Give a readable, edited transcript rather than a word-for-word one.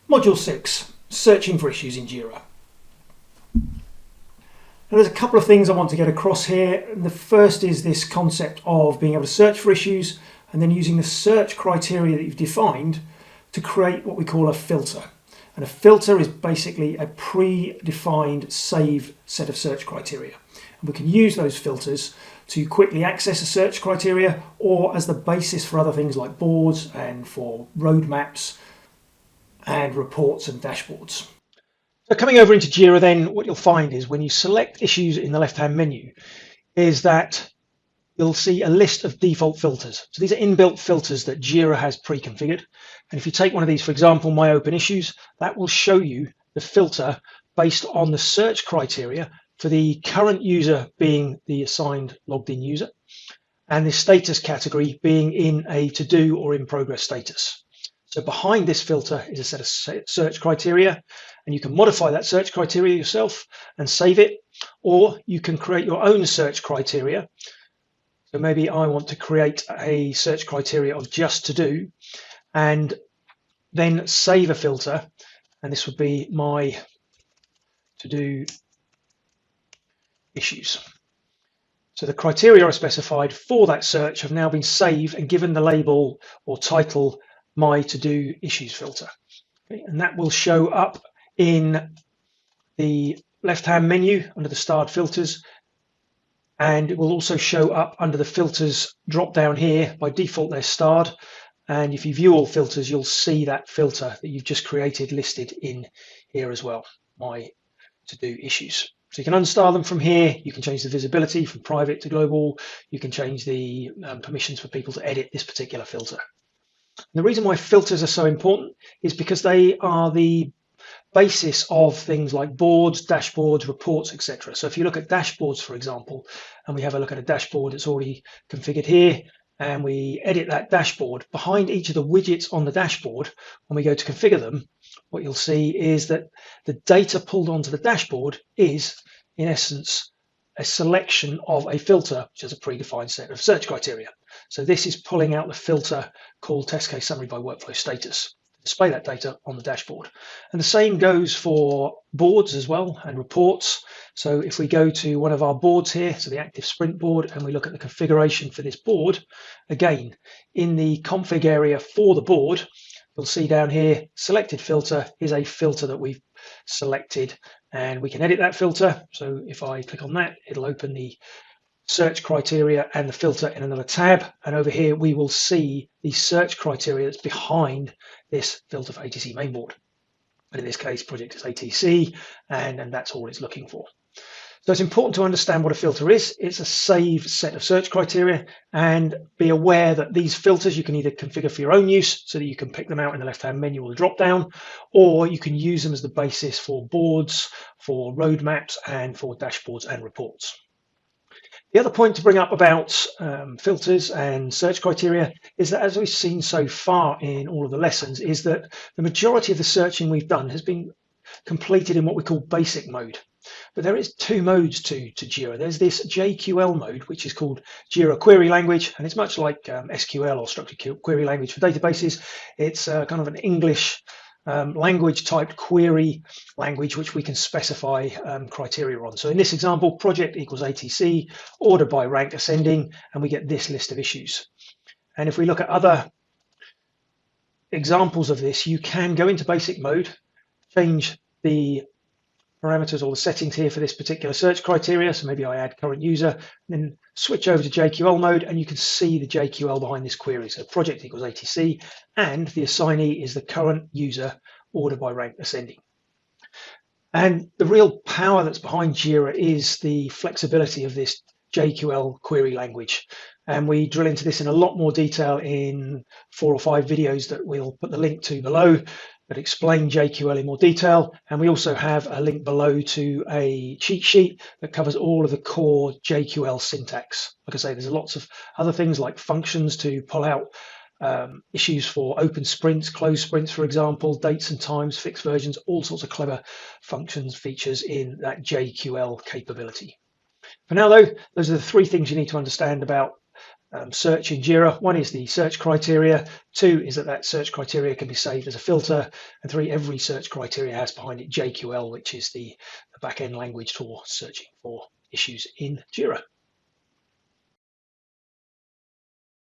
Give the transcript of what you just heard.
Module 6, searching for issues in Jira. Now there's a couple of things I want to get across here. The first is this concept of being able to search for issues and then using the search criteria that you've defined to create what we call a filter. And a filter is basically a pre-defined saved set of search criteria. And we can use those filters to quickly access a search criteria or as the basis for other things like boards and for roadmaps and reports and dashboards. So coming over into Jira then, what you'll find is when you select issues in the left-hand menu is that you'll see a list of default filters. So these are inbuilt filters that Jira has pre-configured. And if you take one of these, for example, My Open Issues, that will show you the filter based on the search criteria for the current user being the assigned logged in user and the status category being in a to-do or in progress status. So behind this filter is a set of search criteria, and you can modify that search criteria yourself and save it, or you can create your own search criteria. So maybe I want to create a search criteria of just to do and then save a filter, and this would be my to do issues. So the criteria I specified for that search have now been saved and given the label or title My To Do Issues filter. Okay, and that will show up in the left-hand menu under the starred filters, and it will also show up under the filters drop down here. By default they're starred, and if you view all filters you'll see that filter that you've just created listed in here as well, My To Do Issues. So you can unstar them from here. You can change the visibility from private to global. You can change the permissions for people to edit this particular filter. The reason why filters are so important is because they are the basis of things like boards, dashboards, reports, etc. So if you look at dashboards, for example, and we have a look at a dashboard that's already configured here, and we edit that dashboard, behind each of the widgets on the dashboard, when we go to configure them, what you'll see is that the data pulled onto the dashboard is, in essence, a selection of a filter, which has a predefined set of search criteria. So this is pulling out the filter called test case summary by workflow status to display that data on the dashboard. And the same goes for boards as well and reports. So if we go to one of our boards here, so the active sprint board, and we look at the configuration for this board, again, in the config area for the board, you'll see down here, selected filter is a filter that we've selected, and we can edit that filter. So if I click on that, it'll open the search criteria and the filter in another tab, and over here we will see the search criteria that's behind this filter for ATC mainboard. But in this case, project is ATC, and that's all it's looking for. So it's important to understand what a filter is. It's a saved set of search criteria, and be aware that these filters you can either configure for your own use so that you can pick them out in the left-hand menu or the drop-down, or you can use them as the basis for boards, for roadmaps, and for dashboards and reports. The other point to bring up about filters and search criteria is that, as we've seen so far in all of the lessons, is that the majority of the searching we've done has been completed in what we call basic mode. But there is two modes to Jira. There's this JQL mode, which is called Jira Query Language, and it's much like SQL or Structured Query Language for databases. It's kind of an English language typed query language which we can specify criteria on. So in this example, project equals ATC, order by rank ascending, and we get this list of issues. And if we look at other examples of this, you can go into basic mode, change the parameters or the settings here for this particular search criteria. So maybe I add current user, then switch over to JQL mode, and you can see the JQL behind this query. So project equals ATC, and the assignee is the current user, order by rank ascending. And the real power that's behind Jira is the flexibility of this JQL query language. And we drill into this in a lot more detail in 4 or 5 videos that we'll put the link to below that explain JQL in more detail. And we also have a link below to a cheat sheet that covers all of the core JQL syntax. Like I say, there's lots of other things like functions to pull out issues for open sprints, closed sprints, for example, dates and times, fixed versions, all sorts of clever functions, features in that JQL capability. For now, though, those are the 3 things you need to understand about search in Jira. One is the search criteria. 2 is that search criteria can be saved as a filter. And 3, every search criteria has behind it JQL, which is the back-end language for searching for issues in Jira.